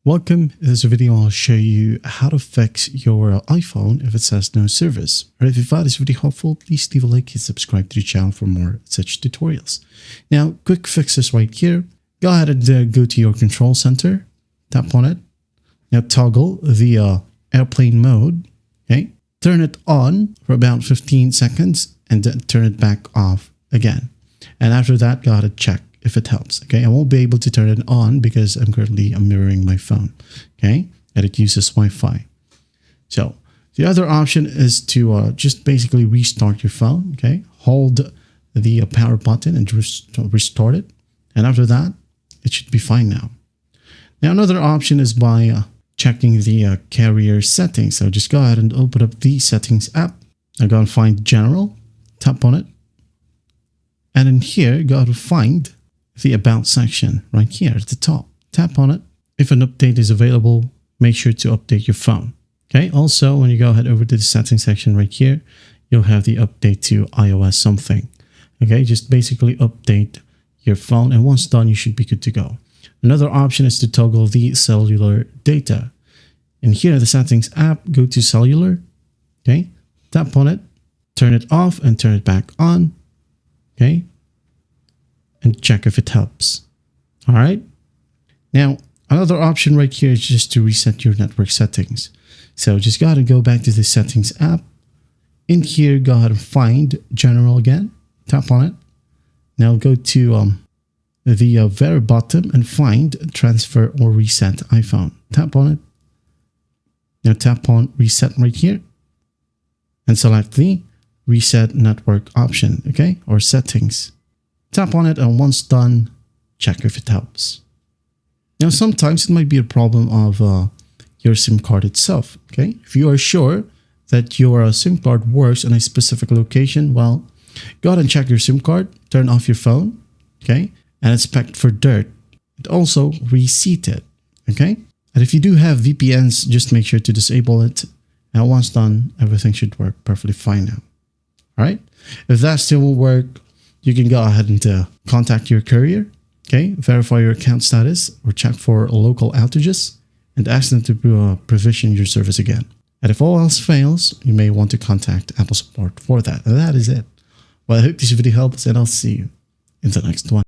Welcome. In this video, I'll show you how to fix your iPhone if it says no service. Or if you found this video helpful, please leave a like and subscribe to the channel for more such tutorials. Now, quick fixes right here. Go ahead and go to your control center, tap on it. Now toggle the airplane mode, okay? Turn it on for about 15 seconds and then turn it back off again. And after that, go ahead and check if it helps. Okay, I won't be able to turn it on because I'm currently mirroring my phone. Okay, and it uses Wi-Fi. So the other option is to just basically restart your phone. Okay, hold the power button and restart it, and after that, it should be fine now. Now another option is by checking the carrier settings. So just go ahead and open up the settings app. Now go and find General, tap on it, and in here go to find the About section right here at the top. Tap on it. If an update is available, make sure to update your phone. Okay. Also, when you go ahead over to the settings section right here, you'll have the update to iOS something. Okay. Just basically update your phone, and once done, you should be good to go. Another option is to toggle the cellular data. In here, the settings app, go to cellular. Okay. Tap on it, turn it off and turn it back on. Okay. And check if it helps. All right. Now, another option right here is just to reset your network settings. So just go ahead and go back to the settings app. In here, go ahead and find General again. Tap on it. Now go to the very bottom and find Transfer or Reset iPhone. Tap on it. Now tap on Reset right here and select the Reset Network option, okay, or Settings. Tap on it, and once done, check if it helps. Now, sometimes it might be a problem of your SIM card itself. Okay, if you are sure that your SIM card works in a specific location, well, go ahead and check your SIM card, turn off your phone, okay, and inspect for dirt. And also reset it, okay. And if you do have VPNs, just make sure to disable it. Now, once done, everything should work perfectly fine now. All right. If that still won't work, you can go ahead and contact your courier, okay, verify your account status or check for local outages and ask them to provision your service again. And if all else fails, you may want to contact Apple support for that. And that is it. Well, I hope this video helps, and I'll see you in the next one.